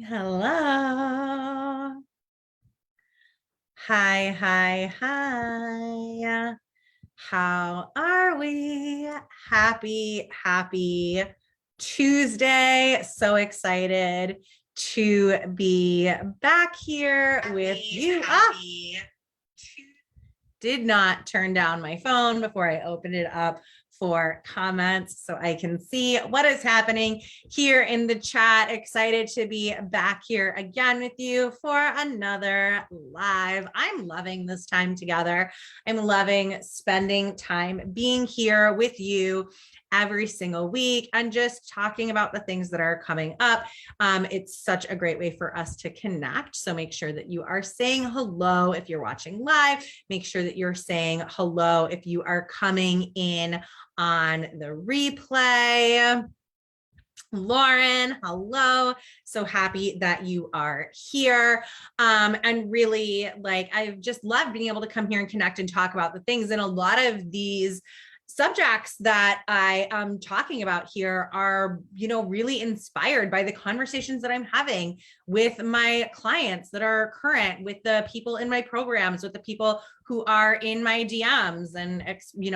Hello. Hi. How are we? Happy Tuesday. So excited to be back here with you. Did not turn down my phone before I opened it up for comments so I can see what is happening here in the chat. Excited to be back here again with you for another live. I'm loving this time together. I'm loving spending time being here with you every single week and just talking about the things that are coming up. It's such a great way for us to connect. So make sure that you are saying hello if you're watching live. Make sure that you're saying hello if you are coming in on the replay. Lauren, hello. So happy that you are here. And really, I've just loved being able to come here and connect and talk about the things. And a lot of these subjects that I am talking about here are, really inspired by the conversations that I'm having with my clients that are current, with the people in my programs, with the people who are in my DMs and,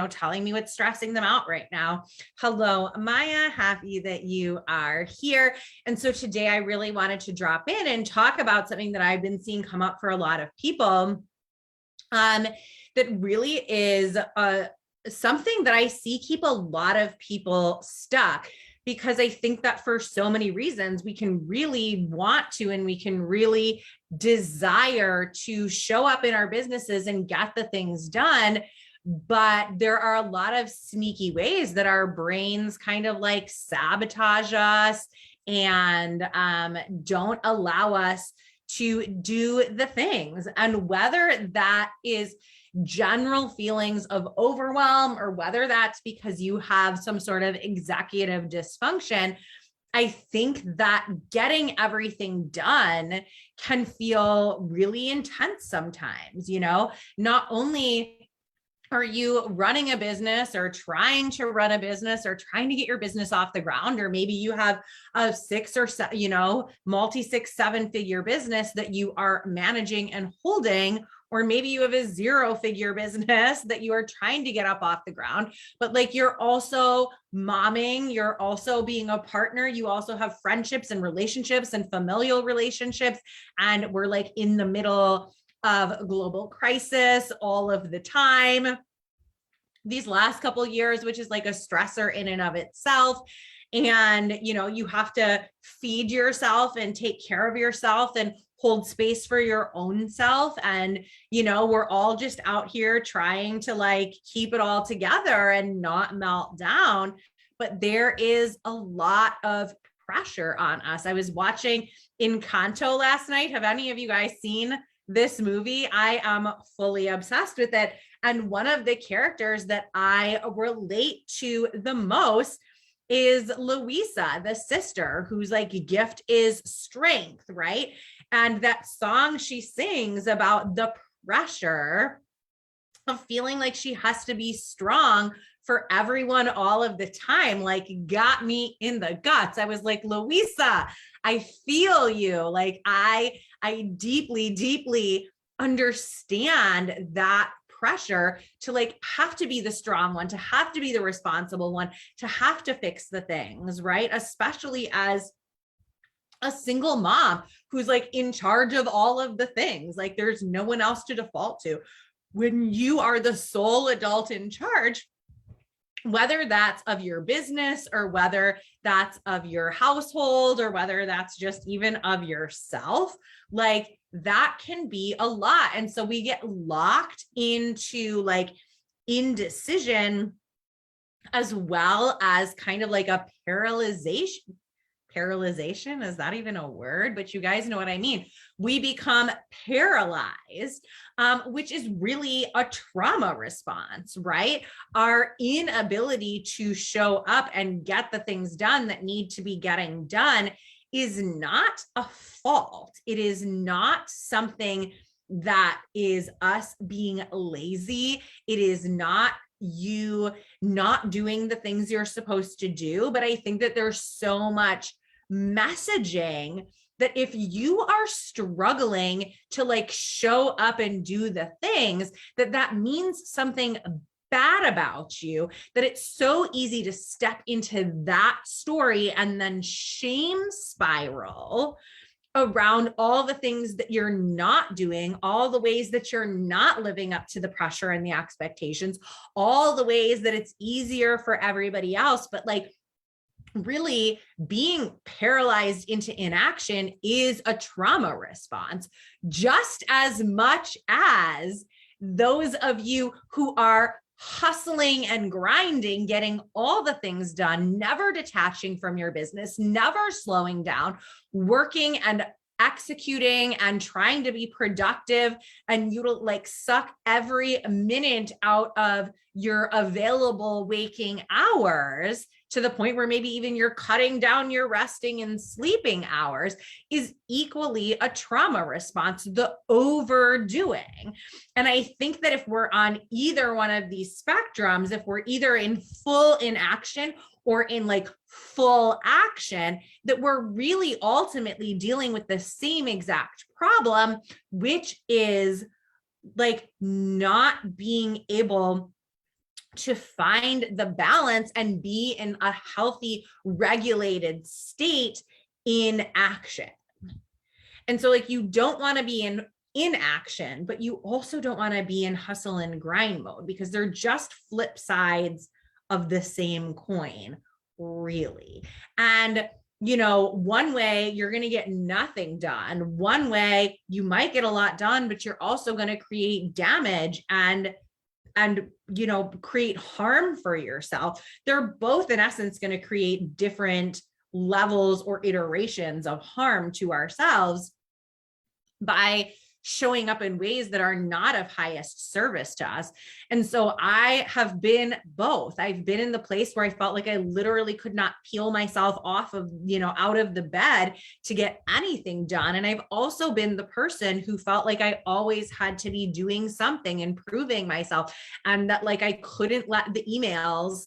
telling me what's stressing them out right now. Hello, Maya, happy that you are here. And so today I really wanted to drop in and talk about something that I've been seeing come up for a lot of people that really is something that I see keep a lot of people stuck, because I think that for so many reasons, we can really want to, and we can really desire to show up in our businesses and get the things done. But there are a lot of sneaky ways that our brains kind of sabotage us and don't allow us to do the things. And whether that is general feelings of overwhelm, or whether that's because you have some sort of executive dysfunction, I think that getting everything done can feel really intense sometimes. Not only are you running a business or trying to run a business or trying to get your business off the ground, or maybe you have a multi 6-7 figure business that you are managing and holding, or maybe you have a 0-figure business that you are trying to get up off the ground, but you're also momming, you're also being a partner, you also have friendships and relationships and familial relationships, and we're in the middle of global crisis all of the time these last couple of years, which is a stressor in and of itself. And, you have to feed yourself and take care of yourself and hold space for your own self. And, we're all just out here trying to keep it all together and not melt down. But there is a lot of pressure on us. I was watching Encanto last night. Have any of you guys seen this movie? I am fully obsessed with it. And one of the characters that I relate to the most is Louisa, the sister, whose gift is strength, right? And that song she sings about the pressure of feeling like she has to be strong for everyone all of the time, got me in the guts. I was like, Louisa, I feel you. I deeply understand that pressure to have to be the strong one, to have to be the responsible one, to have to fix the things, right? Especially as a single mom who's in charge of all of the things. There's no one else to default to. When you are the sole adult in charge, whether that's of your business or whether that's of your household or whether that's just even of yourself, that can be a lot. And so we get locked into indecision, as well as kind of a paralyzation. Is that even a word? But you guys know what I mean. We become paralyzed, which is really a trauma response, right? Our inability to show up and get the things done that need to be getting done is not a fault. It is not something that is us being lazy. It is not you not doing the things you're supposed to do. But I think that there's so much messaging that if you are struggling to like show up and do the things, that means something bad about you, that it's so easy to step into that story and then shame spiral around all the things that you're not doing, all the ways that you're not living up to the pressure and the expectations, all the ways that it's easier for everybody else. But like, really being paralyzed into inaction is a trauma response, just as much as those of you who are hustling and grinding, getting all the things done, never detaching from your business, never slowing down, working and executing and trying to be productive, and you like suck every minute out of your available waking hours to the point where maybe even you're cutting down your resting and sleeping hours, is equally a trauma response, the overdoing. And I think that if we're on either one of these spectrums, if we're either in full inaction or in like full action, that we're really ultimately dealing with the same exact problem, which is like not being able to find the balance and be in a healthy, regulated state in action. And so like, you don't want to be in action, but you also don't want to be in hustle and grind mode, because they're just flip sides of the same coin, really. And you know, one way you're going to get nothing done. One way you might get a lot done, but you're also going to create damage and you know, create harm for yourself. They're both in essence going to create different levels or iterations of harm to ourselves by showing up in ways that are not of highest service to us. And so I have been both. I've been in the place where I felt like I literally could not peel myself off of, you know, out of the bed to get anything done. And I've also been the person who felt like I always had to be doing something, improving myself, and that like I couldn't let the emails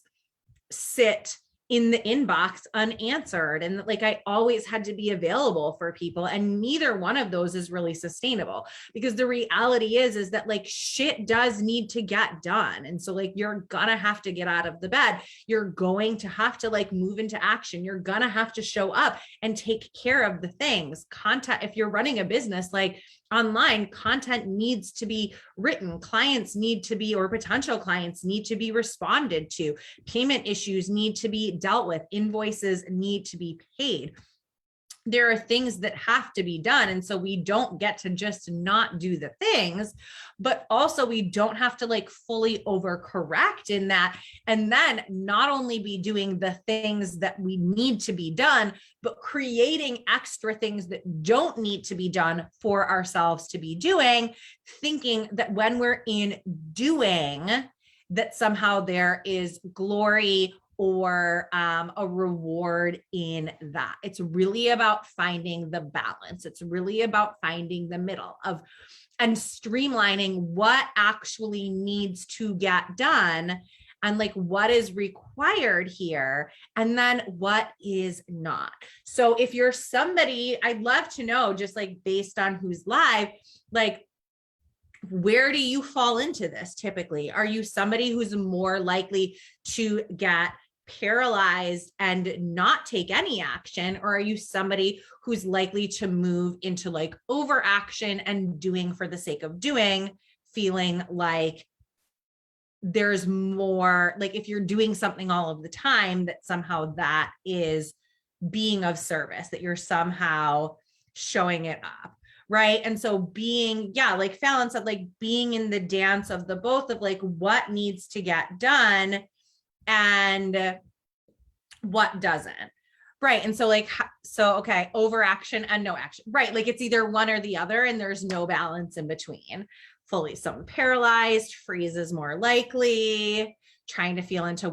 sit in the inbox unanswered, and like I always had to be available for people. And neither one of those is really sustainable, because the reality is that like shit does need to get done. And so like, you're gonna have to get out of the bed, you're going to have to like move into action, you're gonna have to show up and take care of the things. Content, if you're running a business like online, content needs to be written, clients need to be, or potential clients need to be responded to, payment issues need to be dealt with, invoices need to be paid. There are things that have to be done. And so we don't get to just not do the things, but also we don't have to like fully overcorrect in that. And then not only be doing the things that we need to be done, but creating extra things that don't need to be done for ourselves to be doing, thinking that when we're in doing, that somehow there is glory or a reward in that. It's really about finding the balance. It's really about finding the middle of and streamlining what actually needs to get done, and like what is required here, and then what is not. So if you're somebody, I'd love to know, just like based on who's live, like, where do you fall into this typically? Are you somebody who's more likely to get paralyzed and not take any action? Or are you somebody who's likely to move into like overaction and doing for the sake of doing, feeling like there's more, like if you're doing something all of the time, that somehow that is being of service, that you're somehow showing it up? Right. And so being, yeah, like Fallon said, like being in the dance of the both of like what needs to get done and what doesn't. Right. And so like, so, okay, overaction and no action, right? Like it's either one or the other, and there's no balance in between. Fully someone paralyzed, freeze is more likely, trying to feel into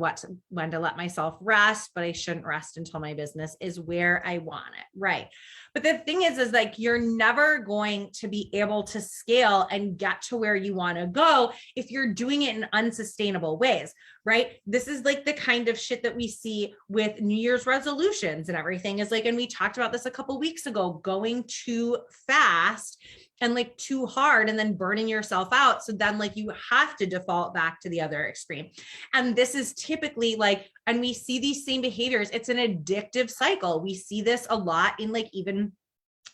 when to let myself rest, but I shouldn't rest until my business is where I want it. Right. But the thing is like, you're never going to be able to scale and get to where you want to go if you're doing it in unsustainable ways, right? This is like the kind of shit that we see with New Year's resolutions and everything is like, and we talked about this a couple weeks ago, going too fast and like too hard and then burning yourself out. So then like you have to default back to the other extreme. And this is typically like, and we see these same behaviors. It's an addictive cycle. We see this a lot in like even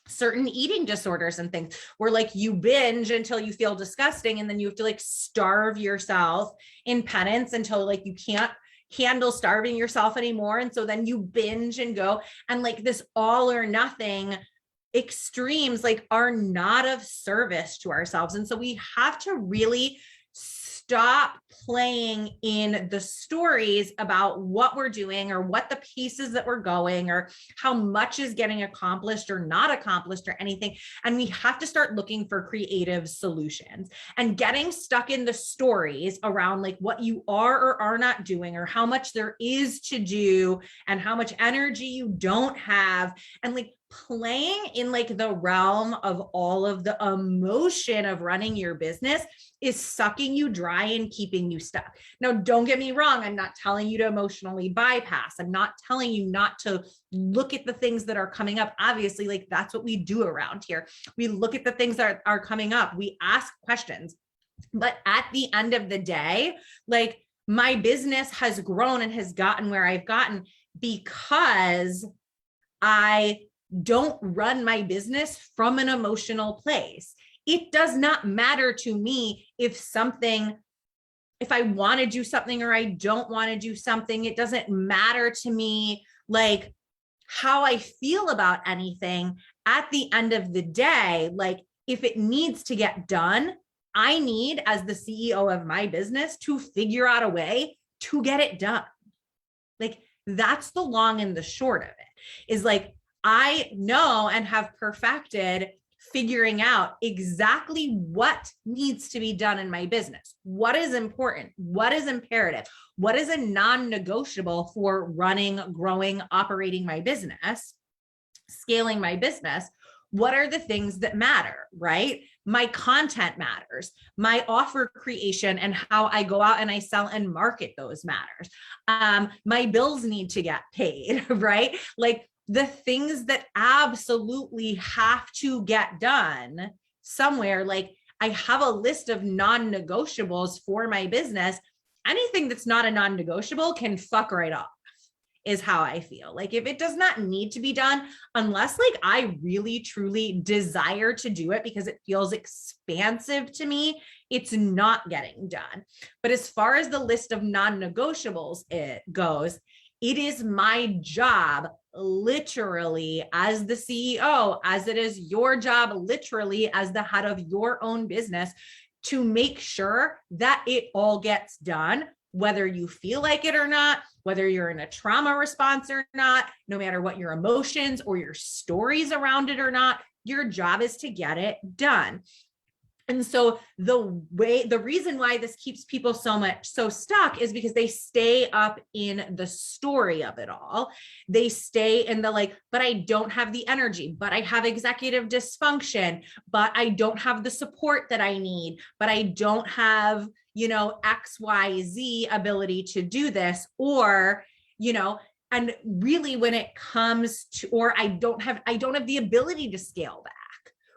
certain eating disorders and things where like you binge until you feel disgusting. And then you have to like starve yourself in penance until like you can't handle starving yourself anymore. And so then you binge and go, and like this all or nothing extremes like are not of service to ourselves. And so we have to really stop playing in the stories about what we're doing or what the pieces that we're going or how much is getting accomplished or not accomplished or anything. And we have to start looking for creative solutions and getting stuck in the stories around like what you are or are not doing or how much there is to do and how much energy you don't have. And like playing in like the realm of all of the emotion of running your business is sucking you dry and keeping you stuck. Now, don't get me wrong. I'm not telling you to emotionally bypass. I'm not telling you not to look at the things that are coming up. Obviously, like that's what we do around here. We look at the things that are coming up. We ask questions. But at the end of the day, like my business has grown and has gotten where I've gotten because I don't run my business from an emotional place. It does not matter to me if I want to do something or I don't want to do something. It doesn't matter to me like how I feel about anything. At the end of the day, like if it needs to get done, I need, as the CEO of my business, to figure out a way to get it done. Like that's the long and the short of it, is like I know and have perfected figuring out exactly what needs to be done in my business. What is important? What is imperative? What is a non-negotiable for running, growing, operating my business, scaling my business? What are the things that matter, right? My content matters. My offer creation and how I go out and I sell and market those matters. My bills need to get paid, right? Like the things that absolutely have to get done somewhere. Like I have a list of non-negotiables for my business. Anything that's not a non-negotiable can fuck right off, is how I feel. Like if it does not need to be done, unless like I really truly desire to do it because it feels expansive to me, it's not getting done. But as far as the list of non-negotiables it goes, it is my job, literally as the CEO, as it is your job, literally as the head of your own business, to make sure that it all gets done, whether you feel like it or not, whether you're in a trauma response or not, no matter what your emotions or your stories around it or not, your job is to get it done. And so the reason why this keeps people so stuck is because they stay up in the story of it all. They stay in the like, but I don't have the energy, but I have executive dysfunction, but I don't have the support that I need, but I don't have, XYZ ability to do this, or, and really when it comes to, or I don't have the ability to scale back.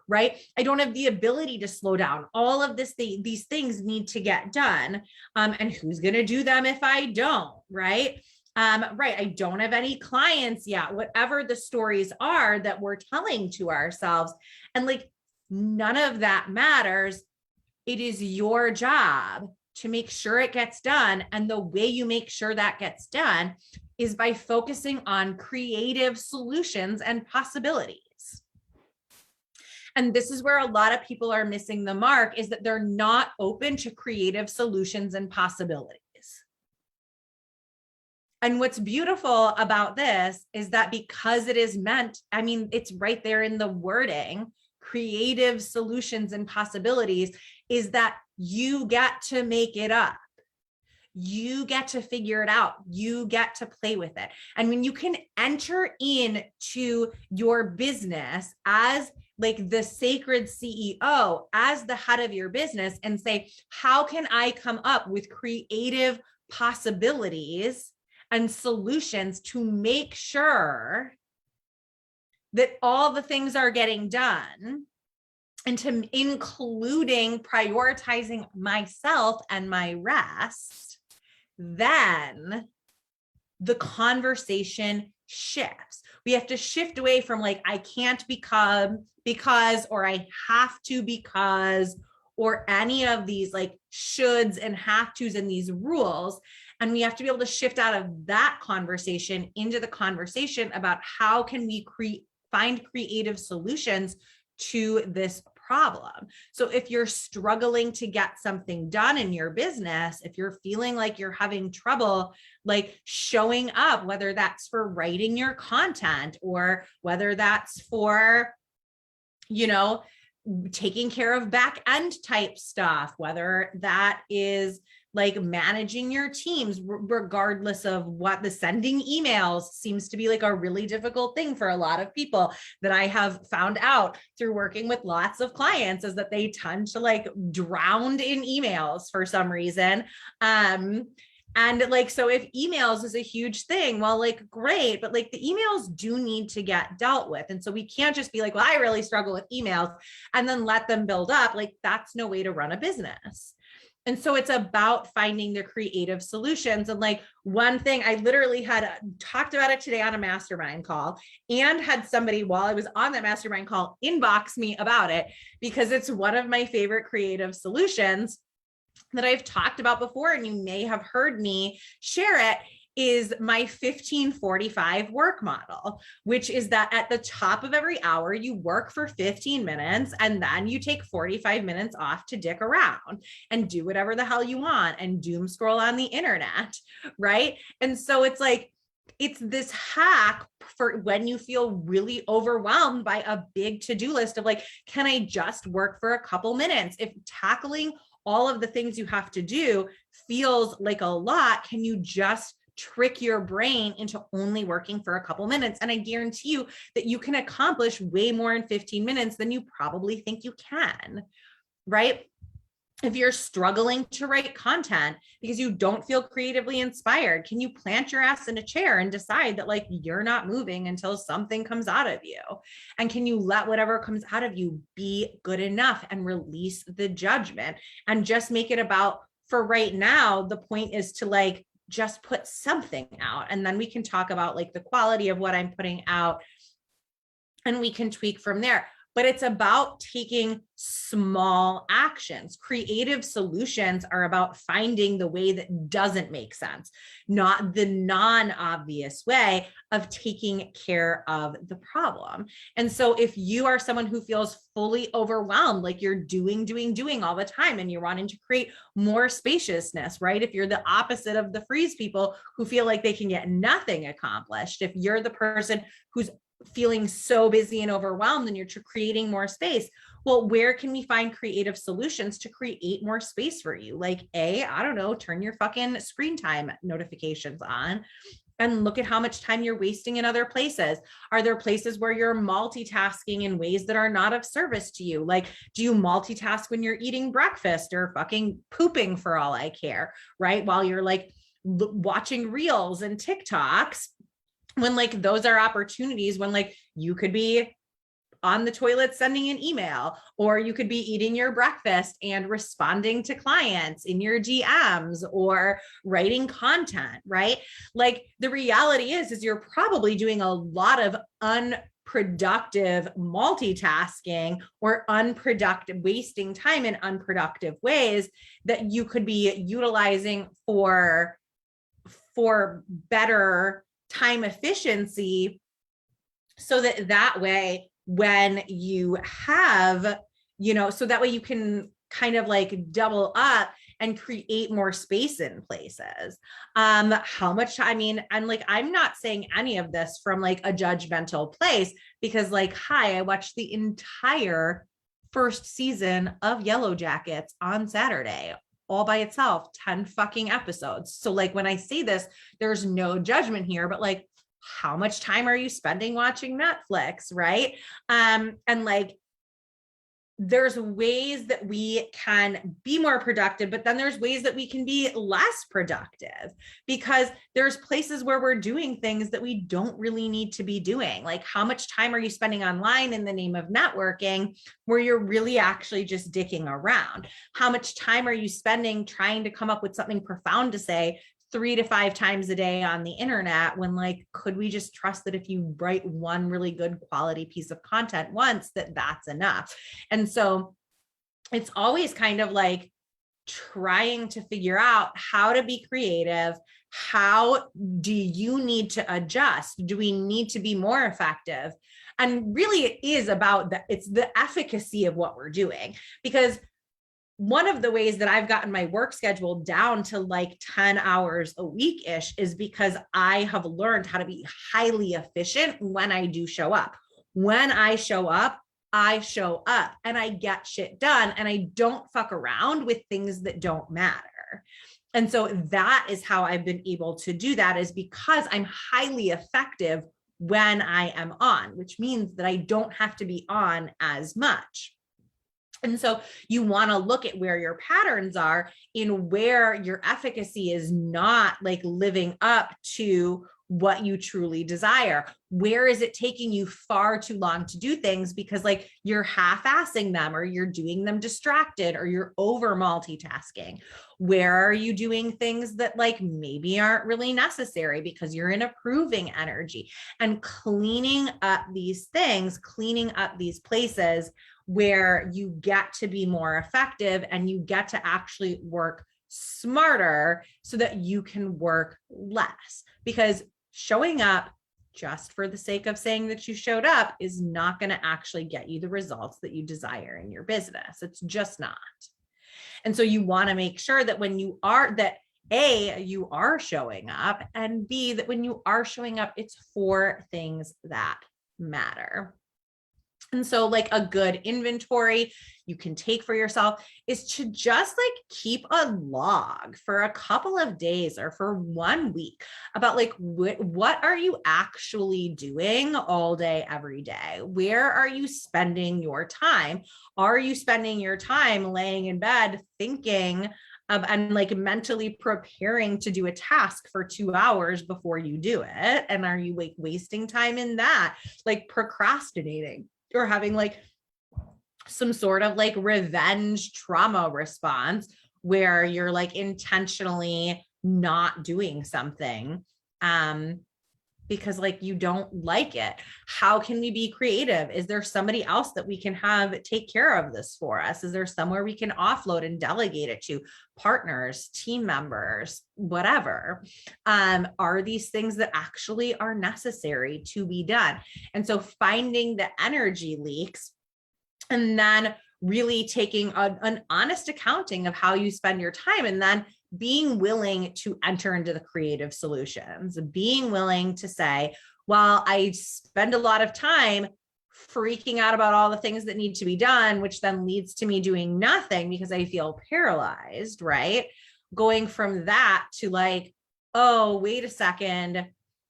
Right? I don't have the ability to slow down. All of these things need to get done. And who's going to do them if I don't? Right? Right. I don't have any clients yet, whatever the stories are that we're telling to ourselves. And like, none of that matters. It is your job to make sure it gets done. And the way you make sure that gets done is by focusing on creative solutions and possibilities. And this is where a lot of people are missing the mark, is that they're not open to creative solutions and possibilities. And what's beautiful about this is that because it is meant, it's right there in the wording, creative solutions and possibilities, is that you get to make it up. You get to figure it out. You get to play with it. And when you can enter into your business as like the sacred CEO, as the head of your business, and say, how can I come up with creative possibilities and solutions to make sure that all the things are getting done, and to including prioritizing myself and my rest, then the conversation shifts. We have to shift away from like, I can't become because, or I have to because, or any of these like shoulds and have tos and these rules. And we have to be able to shift out of that conversation into the conversation about how can we find creative solutions to this problem. So if you're struggling to get something done in your business, if you're feeling like you're having trouble, like showing up, whether that's for writing your content or whether that's for, you know, taking care of back end type stuff, whether that is like managing your teams, regardless of what, the sending emails seems to be like a really difficult thing for a lot of people that I have found out through working with lots of clients, is that they tend to like drown in emails for some reason. And like, so if emails is a huge thing, well, like, great, but like the emails do need to get dealt with. And so we can't just be like, well, I really struggle with emails and then let them build up. Like, that's no way to run a business. And so it's about finding the creative solutions. And like one thing, I literally had talked about it today on a mastermind call, and had somebody, while I was on that mastermind call, inbox me about it, because it's one of my favorite creative solutions that I've talked about before, and you may have heard me share it, is my 15-45 work model, which is that at the top of every hour, you work for 15 minutes and then you take 45 minutes off to dick around and do whatever the hell you want and doom scroll on the internet, right? And so it's like, it's this hack for when you feel really overwhelmed by a big to-do list of like, can I just work for a couple minutes? If tackling all of the things you have to do feels like a lot, can you just trick your brain into only working for a couple minutes? And I guarantee you that you can accomplish way more in 15 minutes than you probably think you can, right? If you're struggling to write content because you don't feel creatively inspired, can you plant your ass in a chair and decide that like you're not moving until something comes out of you? And can you let whatever comes out of you be good enough and release the judgment and just make it about, for right now, the point is to like just put something out, and then we can talk about like the quality of what I'm putting out and we can tweak from there. But it's about taking small actions. Creative solutions are about finding the way that doesn't make sense, not the non-obvious way of taking care of the problem. And so if you are someone who feels fully overwhelmed, like you're doing all the time, and you're wanting to create more spaciousness, right? If you're the opposite of the freeze people who feel like they can get nothing accomplished, if you're the person who's feeling so busy and overwhelmed and you're creating more space, well, where can we find creative solutions to create more space for you? Like, I don't know, turn your fucking screen time notifications on and look at how much time you're wasting in other places. Are there places where you're multitasking in ways that are not of service to you? Like, do you multitask when you're eating breakfast or fucking pooping for all I care, right? While you're like watching reels and TikToks, when like those are opportunities when like you could be on the toilet sending an email, or you could be eating your breakfast and responding to clients in your DMs or writing content, right? Like the reality is you're probably doing a lot of unproductive multitasking or unproductive, wasting time in unproductive ways that you could be utilizing for better time efficiency, so that way when you have, so that way you can kind of like double up and create more space in places. How much, and like, I'm not saying any of this from like a judgmental place, because like, I watched the entire first season of Yellow Jackets on Saturday, all by itself, 10 fucking episodes. So like when I say this, there's no judgment here, but like, how much time are you spending watching Netflix? Right. And like, there's ways that we can be more productive, but then there's ways that we can be less productive because there's places where we're doing things that we don't really need to be doing. Like, how much time are you spending online in the name of networking where you're really actually just dicking around? How much time are you spending trying to come up with something profound to say 3 to 5 times a day on the internet when like, could we just trust that if you write one really good quality piece of content once, that's enough? And so it's always kind of like trying to figure out how to be creative. How do you need to adjust? Do we need to be more effective? And really it is about it's the efficacy of what we're doing, because one of the ways that I've gotten my work schedule down to like 10 hours a week-ish is because I have learned how to be highly efficient when I do show up. When I show up and I get shit done and I don't fuck around with things that don't matter. And so that is how I've been able to do that, is because I'm highly effective when I am on, which means that I don't have to be on as much. And so you want to look at where your patterns are in where your efficacy is not like living up to what you truly desire. Where is it taking you far too long to do things because like you're half-assing them, or you're doing them distracted, or you're over multitasking? Where are you doing things that like maybe aren't really necessary because you're in a proving energy? And cleaning up these things, cleaning up these places where you get to be more effective and you get to actually work smarter so that you can work less. Because showing up just for the sake of saying that you showed up is not going to actually get you the results that you desire in your business. It's just not. And so you want to make sure that when you are, that A, you are showing up, and B, that when you are showing up, it's for things that matter. And so like a good inventory you can take for yourself is to just like keep a log for a couple of days or for 1 week about like, what are you actually doing all day, every day? Where are you spending your time? Are you spending your time laying in bed thinking and like mentally preparing to do a task for 2 hours before you do it? And are you like wasting time in that, like procrastinating? Or having like some sort of like revenge trauma response where you're like intentionally not doing something because like you don't like it. How can we be creative? Is there somebody else that we can have take care of this for us? Is there somewhere we can offload and delegate it to? Partners, team members, whatever. Are these things that actually are necessary to be done? And so finding the energy leaks and then really taking an honest accounting of how you spend your time, and then being willing to enter into the creative solutions, being willing to say, well, I spend a lot of time freaking out about all the things that need to be done, which then leads to me doing nothing because I feel paralyzed, right? Going from that to like, oh, wait a second,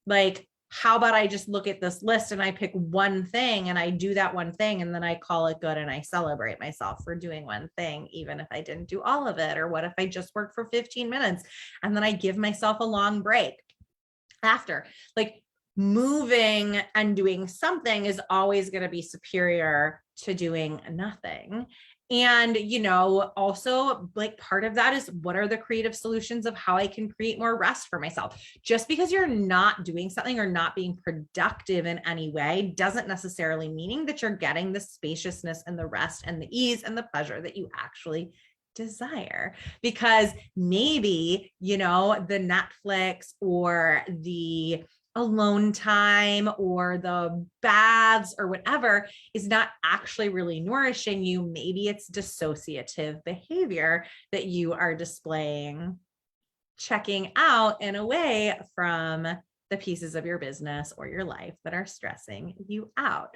like, how about I just look at this list and I pick one thing and I do that one thing and then I call it good and I celebrate myself for doing one thing, even if I didn't do all of it? Or what if I just work for 15 minutes and then I give myself a long break after? Like, moving and doing something is always going to be superior to doing nothing. And, you know, also like part of that is, what are the creative solutions of how I can create more rest for myself? Just because you're not doing something or not being productive in any way doesn't necessarily mean that you're getting the spaciousness and the rest and the ease and the pleasure that you actually desire. Because maybe, you know, the Netflix or the alone time or the baths or whatever is not actually really nourishing you. Maybe it's dissociative behavior that you are displaying, checking out and away from the pieces of your business or your life that are stressing you out.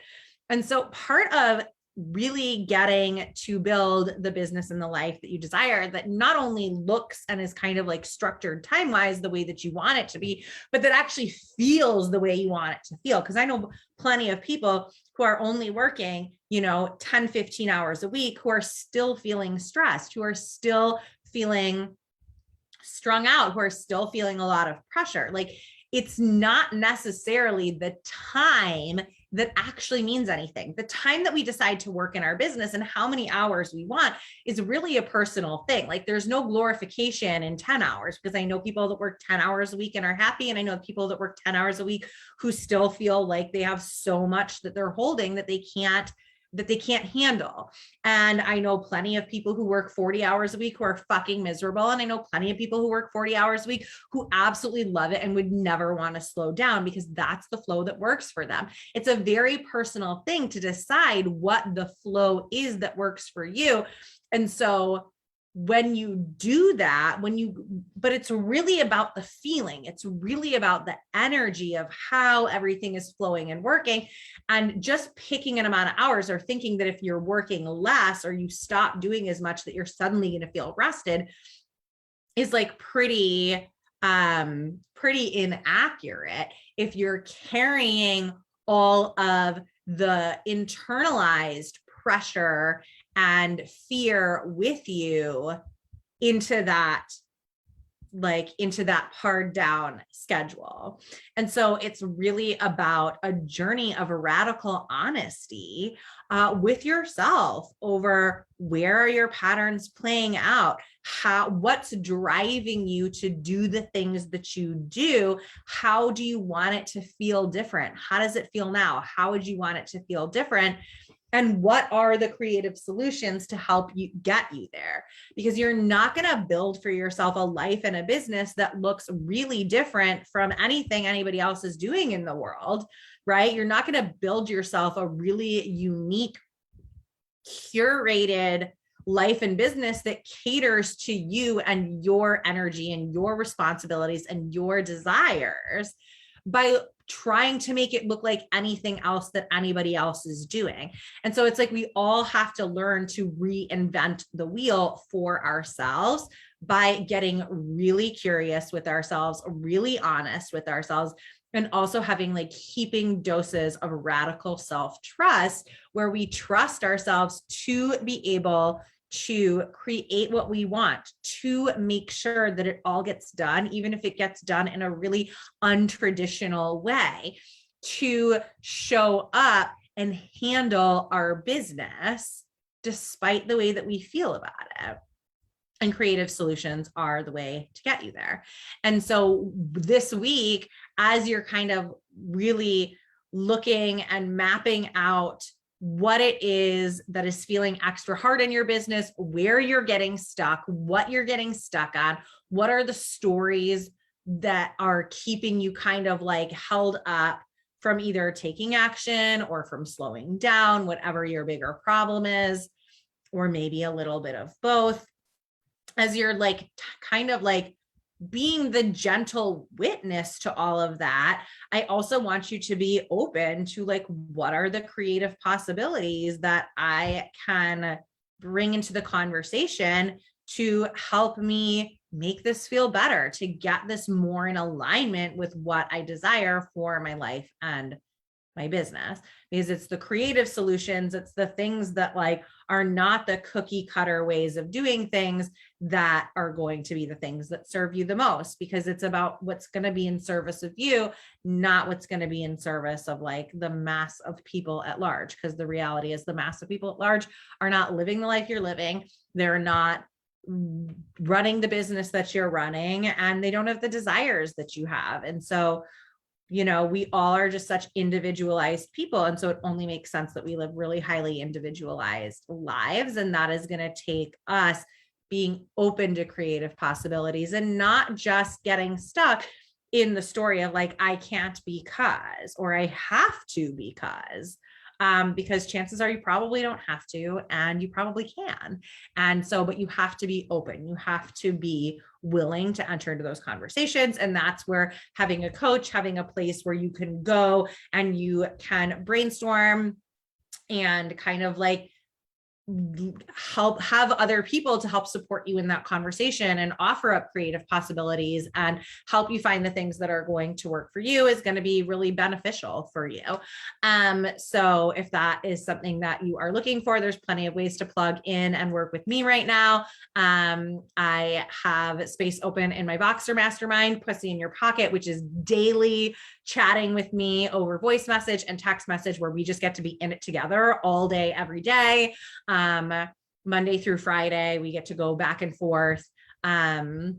And so part of really getting to build the business and the life that you desire, that not only looks and is kind of like structured time-wise the way that you want it to be, but that actually feels the way you want it to feel. Because I know plenty of people who are only working, 10, 15 hours a week, who are still feeling stressed, who are still feeling strung out, who are still feeling a lot of pressure. Like, it's not necessarily the time that actually means anything. The time that we decide to work in our business and how many hours we want is really a personal thing. Like, there's no glorification in 10 hours, because I know people that work 10 hours a week and are happy. And I know people that work 10 hours a week who still feel like they have so much that they're holding that they can't handle. And I know plenty of people who work 40 hours a week who are fucking miserable. And I know plenty of people who work 40 hours a week who absolutely love it and would never want to slow down, because that's the flow that works for them. It's a very personal thing to decide what the flow is that works for you. And so when you do that, but it's really about the feeling, it's really about the energy of how everything is flowing and working. And just picking an amount of hours, or thinking that if you're working less or you stop doing as much that you're suddenly going to feel rested, is like pretty inaccurate if you're carrying all of the internalized pressure and fear with you into that hard down schedule. And so it's really about a journey of radical honesty with yourself over where are your patterns playing out, what's driving you to do the things that you do, how do you want it to feel different, how does it feel now, how would you want it to feel different, and what are the creative solutions to help you get you there? Because you're not going to build for yourself a life and a business that looks really different from anything anybody else is doing in the world, right? You're not going to build yourself a really unique, curated life and business that caters to you and your energy and your responsibilities and your desires by trying to make it look like anything else that anybody else is doing. And so it's like we all have to learn to reinvent the wheel for ourselves by getting really curious with ourselves, really honest with ourselves, and also having like heaping doses of radical self-trust, where we trust ourselves to be able to create what we want, to make sure that it all gets done, even if it gets done in a really untraditional way, to show up and handle our business despite the way that we feel about it. And creative solutions are the way to get you there. And so this week, as you're kind of really looking and mapping out what it is that is feeling extra hard in your business, where you're getting stuck, what you're getting stuck on, what are the stories that are keeping you kind of like held up from either taking action or from slowing down, whatever your bigger problem is, or maybe a little bit of both. As you're like kind of like being the gentle witness to all of that, I also want you to be open to like, what are the creative possibilities that I can bring into the conversation to help me make this feel better, to get this more in alignment with what I desire for my life and my business. Because it's the creative solutions, it's the things that like are not the cookie cutter ways of doing things that are going to be the things that serve you the most, because it's about what's going to be in service of you, not what's going to be in service of like the mass of people at large. Because the reality is the mass of people at large are not living the life you're living. They're not running the business that you're running, and they don't have the desires that you have. And so we all are just such individualized people. And so it only makes sense that we live really highly individualized lives. And that is going to take us being open to creative possibilities and not just getting stuck in the story of like, I can't because, or I have to because chances are you probably don't have to, and you probably can. And so, but you have to be open. You have to be willing to enter into those conversations. And that's where having a coach, having a place where you can go and you can brainstorm and kind of like have other people to help support you in that conversation and offer up creative possibilities and help you find the things that are going to work for you is going to be really beneficial for you. So if that is something that you are looking for, there's plenty of ways to plug in and work with me right now. I have space open in my Voxer Mastermind, Pussy in Your Pocket, which is daily chatting with me over voice message and text message, where we just get to be in it together all day, every day. Monday through Friday, we get to go back and forth, and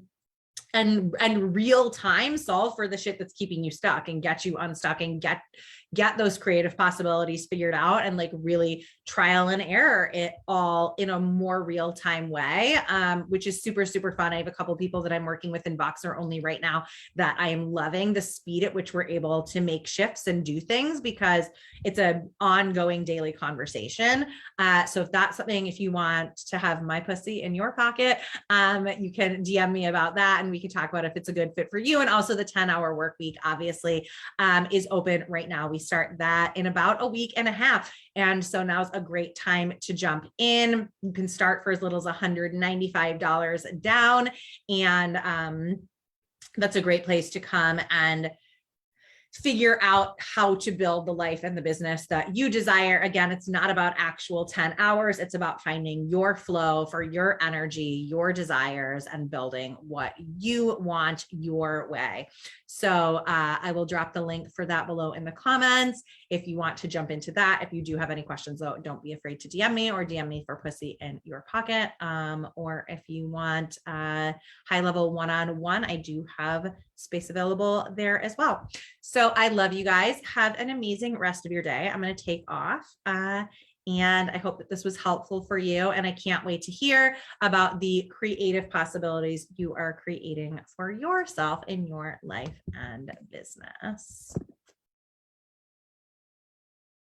real time solve for the shit that's keeping you stuck and get you unstuck and get those creative possibilities figured out, and like really trial and error it all in a more real time way, which is super, super fun. I have a couple people that I'm working with in Voxer only right now that I am loving the speed at which we're able to make shifts and do things, because it's an ongoing daily conversation. So if that's something, if you want to have my pussy in your pocket, you can DM me about that and we can talk about if it's a good fit for you. And also the 10-hour work week obviously is open right now. We start that in about a week and a half. And so now's a great time to jump in. You can start for as little as $195 down. And that's a great place to come and figure out how to build the life and the business that you desire. Again, it's not about actual 10 hours. It's about finding your flow for your energy, your desires, and building what you want your way. So I will drop the link for that below in the comments if you want to jump into that. If you do have any questions, though, don't be afraid to DM me or DM me for Pussy in Your Pocket. Or if you want high level one-on-one, I do have space available there as well. So I love you guys. Have an amazing rest of your day. I'm going to take off. And I hope that this was helpful for you. And I can't wait to hear about the creative possibilities you are creating for yourself in your life and business.